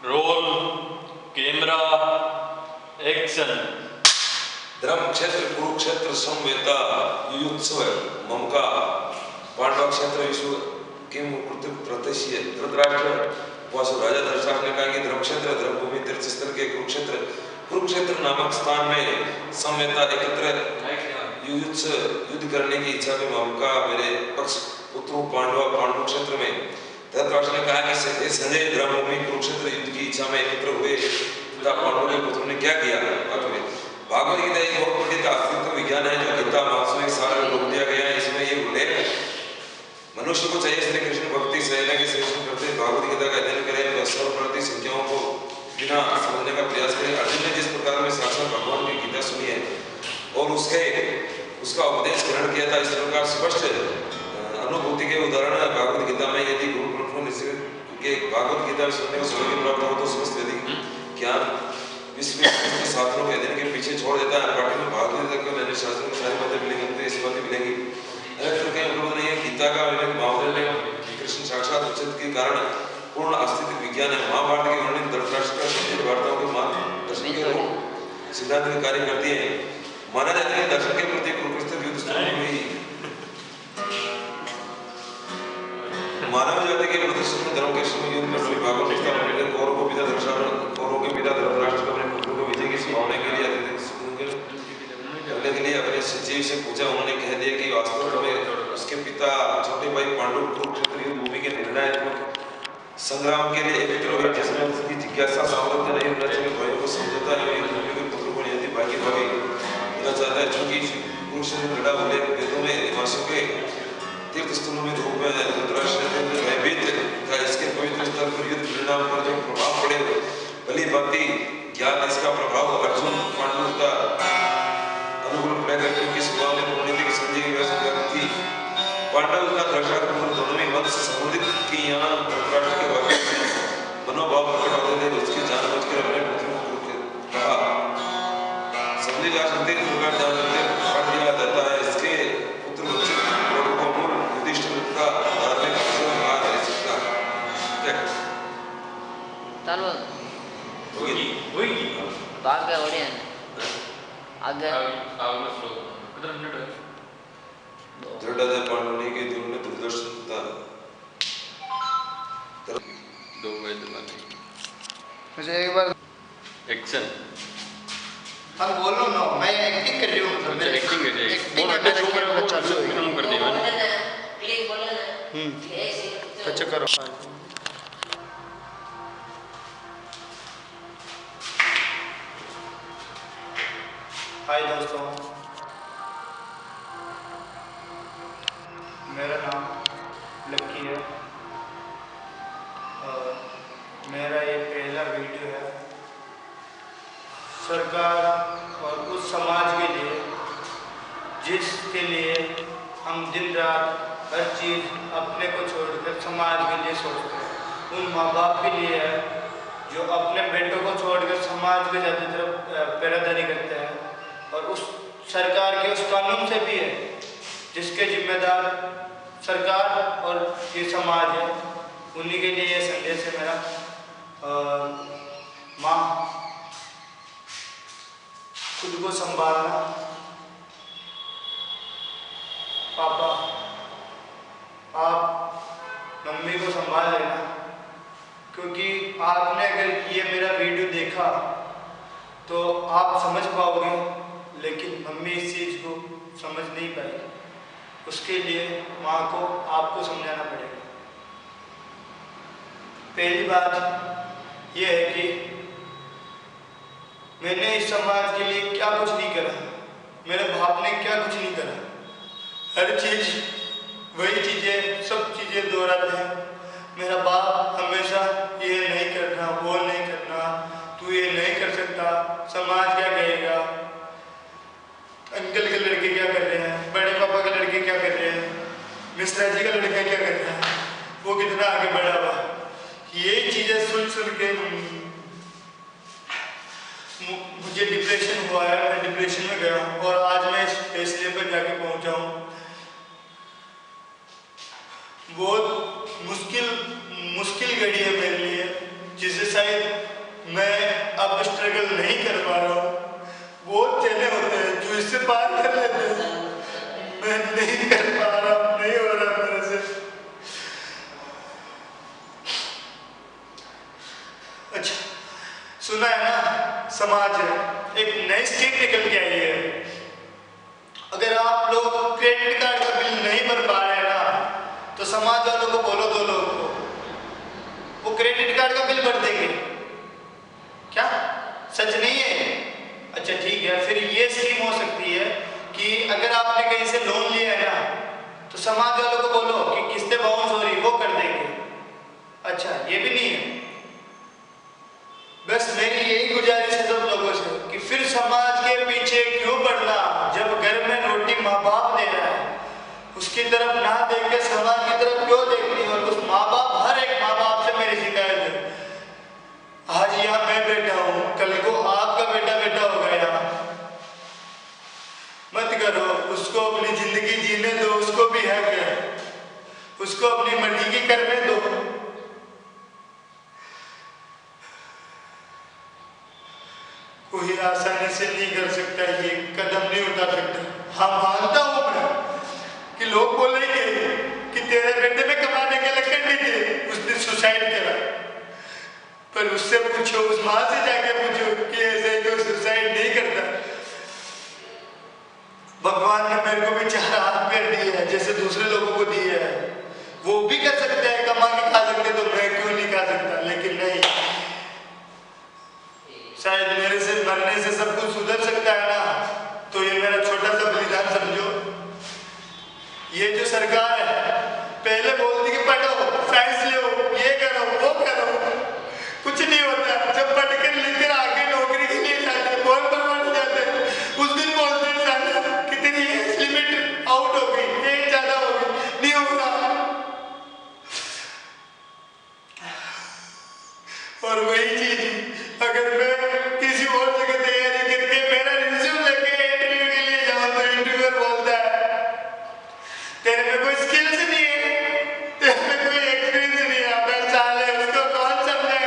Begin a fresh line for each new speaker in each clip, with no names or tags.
Roll camera action.
धर्म क्षेत्र कुरुक्षेत्र समवेता युयुत्सव ममका पांडव क्षेत्र विश्व किम प्रत्यक्ष धृतराष्ट्र वासु राजा धृतराष्ट्र ने कहा कि धर्म क्षेत्र धर्मभूमि तीर्थ स्थल के कुरुक्षेत्र नामक स्थान में समवेता एकत्र युद्ध करने की इच्छा में ममका मेरे पक्ष पुत्रों पांडव क्षेत्र में धृतराष्ट्र ने कहा कि संजय धर्मभूमि कुरुक्षेत्र युद्ध की इच्छा में एकत्र हुए तथा पांडवों के पुत्रों ने क्या किया। भागवत गीता एक बहुत बड़ी अस्तित्व विज्ञान है जो गीता वास्तविक सार में रोक दिया गया है। इसमें ये उल्लेख है मनुष्य को चाहिए श्री कृष्ण भक्ति सहना के सेवन करते भागवत गीता का अध्ययन करें तो सर्वप्रति संख्याओं को बिना समझने का प्रयास करें। अर्जुन ने जिस प्रकार में साक्षात भगवान की गीता सुनी है और उसका उपदेश ग्रहण किया था, इस प्रकार स्पष्ट अनुभूति के उदाहरण भागवत गीता में। यदि गुरु ग्रंथों के भागवत गीता सुनने को सौभाग्य प्राप्त हो तो समस्त यदि ज्ञान विश्व के शास्त्रों के अध्ययन के पीछे छोड़ देता है। पाठ्य में भागवत गीता के अन्य शास्त्रों की सारी बातें मिलेंगी तो ऐसी बातें मिलेंगी अलग कहीं उपलब्ध नहीं है। गीता का महावरे में कृष्ण साक्षात उचित के कारण पूर्ण अस्तित्व विज्ञान है। महाभारत के वर्णित धृतराष्ट्र का शरीर वार्ताओं के मार्गदर्शन के रूप सिद्धांत में कार्य करती है। माना जाता है दर्शन के प्रति कुरुक्षेत्र युद्ध स्थल में मानव जाति के प्रदर्शन में धर्म के समय युद्ध में विभागों ने कौरवों को पिता धृतराष्ट्र को अपने पुत्रों को विजय की संभावना के लिए करने के लिए अपने सचिव से पूछा। उन्होंने कह दिया कि वास्तव में उसके पिता छोटे भाई पांडु कुरुक्षेत्र युद्ध भूमि के निर्णायक संग्राम के लिए एकत्र हुए जिसमें उसकी जिज्ञासा सामर्थ्य नहीं होना चाहिए। भाइयों को समझौता है युद्ध भूमि के पुत्रों को यदि भागी होना चाहता है क्योंकि कुरुक्षेत्र लड़ा हुए वेदों में निवासियों के तीर्थ स्थलों में रूप में धृतराष्ट्र ने भयभीत था। इसके पवित्र स्थल पर युद्ध परिणाम पर जो प्रभाव पड़े भली भांति ज्ञान इसका प्रभाव अर्जुन पांडु का अनुकूल प्रयास की स्वभाव में पुण्य की संजय की व्यवस्था थी। पांडव का धृतराष्ट्र दोनों में वंश संबंधित की यहाँ धृतराष्ट्र के वाक्य मनोभाव प्रकट होते थे। उसकी जान बचकर अपने पुत्रों को कहा समझे जा सकते हैं प्रकार जानते पढ़ दिया जाता है। इसके पुत्र लोगों को मूल युधिष्ठिर का धार्मिक अवसर आ रह सकता
चलो
होगी
भाग गए और आगे
कितना मिनट है
दृढ़ता पांडवों के दिल में दूरदर्शन था
2 बजे
मुझे एक बार
एक्शन
हम बोलो ना मैं एक्टिंग कर रही हूँ मतलब
अच्छा एक्टिंग कर रही है
एक्टिंग करने का कैमरा चालू है
फिल्म कर दी मैंने
अच्छा करो। हाय दोस्तों, मेरा नाम लक्की है और मेरा ये पहला वीडियो है। सरकार और उस समाज के लिए जिसके लिए हम दिन रात हर चीज़ अपने को छोड़कर समाज के लिए सोचते हैं। उन माँ बाप के लिए है जो अपने बेटों को छोड़कर समाज के ज़्यादा तरफ पैरादारी करते हैं और उस सरकार के उस कानून से भी है जिसके जिम्मेदार सरकार और ये समाज है। उन्हीं के लिए ये संदेश है मेरा। माँ खुद को संभालना, पापा आप मम्मी को संभाल लेना, क्योंकि आपने अगर ये मेरा वीडियो देखा तो आप समझ पाओगे, लेकिन मम्मी इस चीज़ को समझ नहीं पाई। उसके लिए माँ को आपको समझाना पड़ेगा। पहली बात यह है कि मैंने इस समाज के लिए क्या कुछ नहीं करा, मेरे बाप ने क्या कुछ नहीं करा। हर चीज़ वही चीज़ें, सब चीज़ें दोहराते हैं। मेरा बाप हमेशा ये नहीं करना, वो नहीं करना, तू ये नहीं कर सकता, समाज क्या कहेगा, अंकल के लड़के क्या कर रहे हैं, बड़े पापा के लड़के क्या कर रहे हैं, मिश्रा जी का लड़का क्या कर रहा है, वो कितना आगे बढ़ा हुआ। ये चीज़ें सुन के मुझे डिप्रेशन हुआ है। मैं डिप्रेशन में गया और आज मैं इस फैसले पर जाके पहुंचा हूँ। बहुत मुश्किल घड़ी है मेरे लिए, जिसे शायद समाज है, एक नई स्कीम निकल के आई है। अगर आप लोग क्रेडिट कार्ड का बिल नहीं भर पा रहे हैं ना, तो समाज वालों को बोलो, 2 लोगों को, वो क्रेडिट कार्ड का बिल भर देंगे। क्या सच नहीं है? अच्छा ठीक है, फिर ये स्कीम हो सकती है कि अगर आपने कहीं से लोन लिया है ना, तो समाज वालों को बोलो कि किस्तें बाउंस हो रही, वो कर देंगे। अच्छा ये भी नहीं है। बस मेरी यही गुजारिश है सब लोगों से कि फिर समाज के पीछे क्यों पड़ना, जब घर में रोटी माँ बाप दे रहा है उसकी तरफ ना देख के समाज की तरफ क्यों देखनी। और उस माँ बाप, हर एक माँ बाप से मेरी शिकायत है, आज यहाँ मैं बैठा हूँ, कल को आपका बेटा बेटा होगा यहाँ, मत करो। उसको अपनी जिंदगी जीने दो, उसको भी हक है, उसको अपनी मर्जी की करने दो। कोई आसानी से नहीं कर सकता, ये कदम नहीं उठा सकता। हाँ मानता हूं मैं कि लोग बोलेंगे कि तेरे बेटे में कमाने के लक्षण नहीं थे, उसने सुसाइड करा, पर उससे पूछो, उस माँ से जाके पूछो कि ऐसे कोई सुसाइड नहीं करता। भगवान ने मेरे को भी 4 हाथ पैर दिए हैं जैसे दूसरे लोगों को दिए हैं, वो भी कर सकते हैं, कमा के खा सकते, तो मैं क्यों नहीं खा सकता? लेकिन नहीं, शायद मेरे से मरने से सब कुछ सुधर सकता है ना, तो ये मेरा छोटा सा बलिदान समझो। ये जो सरकार है पहले बोलती कि पढ़ो, साइंस लो, ये करो, वो करो, कुछ नहीं होता। जब पढ़कर लिखकर आगे नौकरी के लिए जाते, कौन बनवाने जाते, उस दिन बोलते हैं कितनी एज लिमिट आउट हो गई, एज ज्यादा हो गई, नहीं होगा। और वही चीज अगर मैं किसी और जगह तैयारी करके मेरा रिज्यूम लेके इंटरव्यू के लिए जाऊं, तो इंटरव्यूअर बोलता है तेरे में कोई स्किल्स नहीं है, तेरे में कोई एक्सपीरियंस नहीं है। मैं साल है, उसको कौन समझे?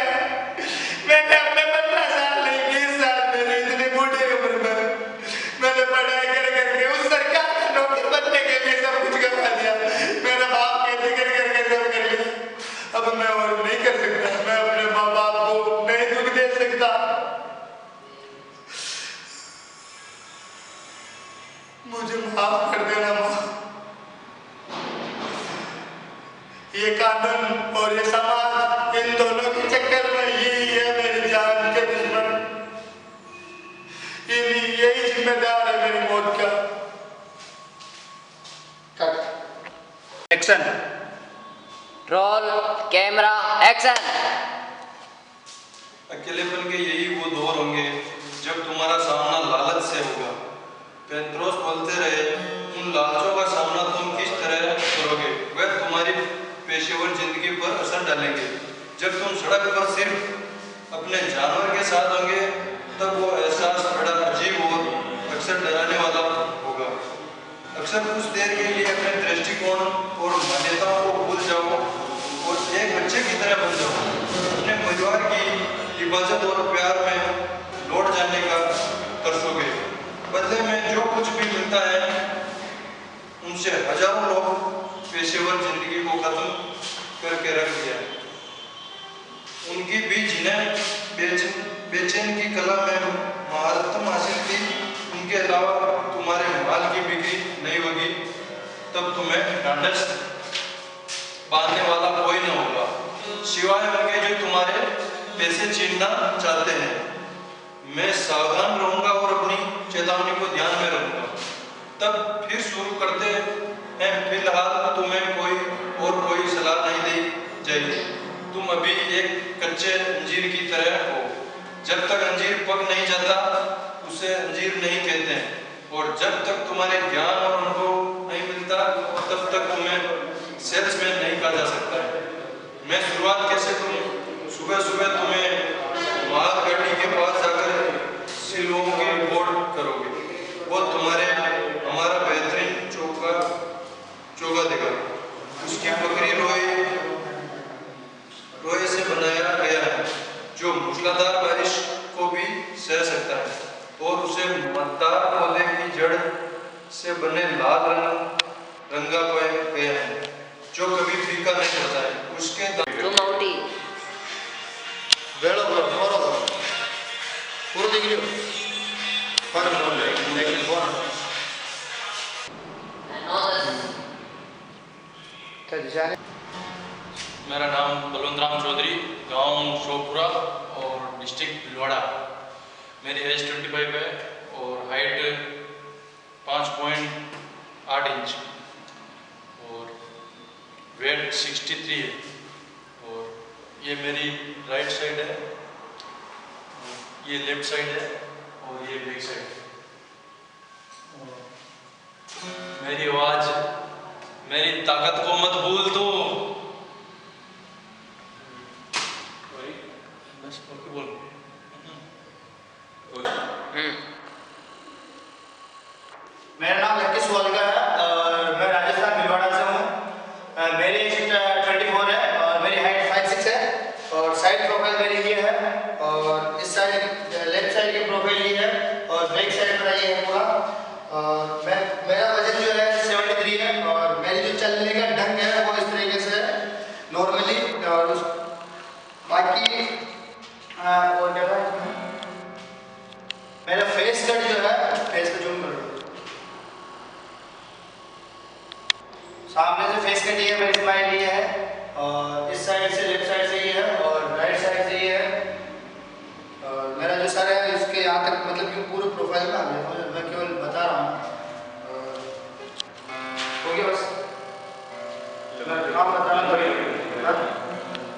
मैंने अपने 15 साल नहीं, 20 साल मेरी इतनी बूढ़ी उम्र में मैंने पढ़ाई कर करके उस सरकार का नौकर बनने के लिए सब कुछ करवा दिया। मेरा बाप कहते कर करके सब कर लिया। अब मैं और नहीं कर सकता, मैं अपने माँ बाप को नहीं दुख दे सकता। मुझे माफ कर देना माँ। ये कानून और ये समाज, इन दोनों के चक्कर में यही है मेरी जान के दुश्मन, यही जिम्मेदार है मेरी मौत का। Cut action,
roll camera action.
अकेलेपन के यही वो दौर होंगे जब तुम्हारा सामना लालच से होगा। पेत्रोस बोलते रहे, उन लालचों का सामना तुम किस तरह करोगे, वह तुम्हारी पेशेवर जिंदगी पर असर डालेंगे। जब तुम सड़क पर सिर्फ अपने जानवर के साथ होंगे, तब वो एहसास बड़ा अजीब और अक्सर डराने वाला होगा। अक्सर कुछ देर के लिए अपने दृष्टिकोण और मान्यताओं को भूल जाओ और एक बच्चे की तरह बन जाओ। अपने परिवार की हिफाजत और प्यार में लौट जाने का तरसोगे। बदले में जो कुछ भी मिलता है उनसे हजारों लोग पेशेवर जिंदगी को खत्म करके रख दिया। उनकी भी जिन्हें बेचैन की कला में महारत हासिल थी, उनके अलावा तुम्हारे माल की बिक्री नहीं होगी, तब तुम्हें ढांढस बांधने वाला कोई न होगा, सिवाय उनके जो तुम्हारे पैसे छीनना चाहते हैं। मैं सावधान रहूंगा और अपनी चेतावनी को ध्यान में रखूंगा। तब फिर शुरू करते हैं। फिलहाल तुम्हें कोई सलाह नहीं दी जाएगी। तुम अभी एक कच्चे अंजीर की तरह हो। जब तक अंजीर पक नहीं जाता उसे अंजीर नहीं कहते हैं, और जब तक तुम्हारे ज्ञान और अनुभव नहीं मिलता तब तक तुम्हें सेल्समैन नहीं कहा जा सकता है। मैं शुरुआत कैसे करूं? सुबह सुबह तुम्हें मालगाड़ी के पास जाकर सिलों की रिपोर्ट करोगे। वो हमारा बेहतरीन चोगा देगा। उसकी बकरी रोए से बनाया गया है, जो मूसलाधार बारिश को भी सह सकता है, और उसे मतदार पौधे की जड़ से बने लाल रंगा गया है, जो कभी फीका नहीं होता है। उसके
तुम औटी
वेलो पूर्व देखियो फर्क बोल रहे लेकिन कौन जाने।
मेरा नाम बलवंत राम चौधरी, गांव शोपुरा और डिस्ट्रिक्ट भिलवाड़ा। मेरी एज 25 है और हाइट 5.8 इंच और वेट 63 है। और ये मेरी राइट साइड है, ये लेफ्ट साइड है और ये बैक साइड है। मेरी आवाज़, मेरी ताकत को मत भूल तो। बस बोल।
मेरा नाम लक्की सुवालकर है और मैं राजस्थान भिलवाड़ा से हूँ। मेरी एज 24 है और मेरी हाइट 5'6" है और साइड प्रोफाइल मेरी ये है और इस साइड लेफ्ट साइड की प्रोफाइल ये है और बैक साइड मेरा ये है पूरा। और मेरा वजन जो है 73 है और मेरी जो चलने का ढंग है वो इस तरीके से है नॉर्मली। और बाकी और क्या था, मेरा फेस कट जो है, फेस का जूम करो, सामने से फेस कट ये है, मेरी स्माइल ये है और इस साइड से लेफ्ट साइड से ये है और राइट साइड से ये है। और मेरा जो सर है इसके यहाँ तक मतलब कि पूरे प्रोफाइल में आ गया, मैं केवल बता रहा हूँ। हो गया बस, नाम बताना पड़ेगा।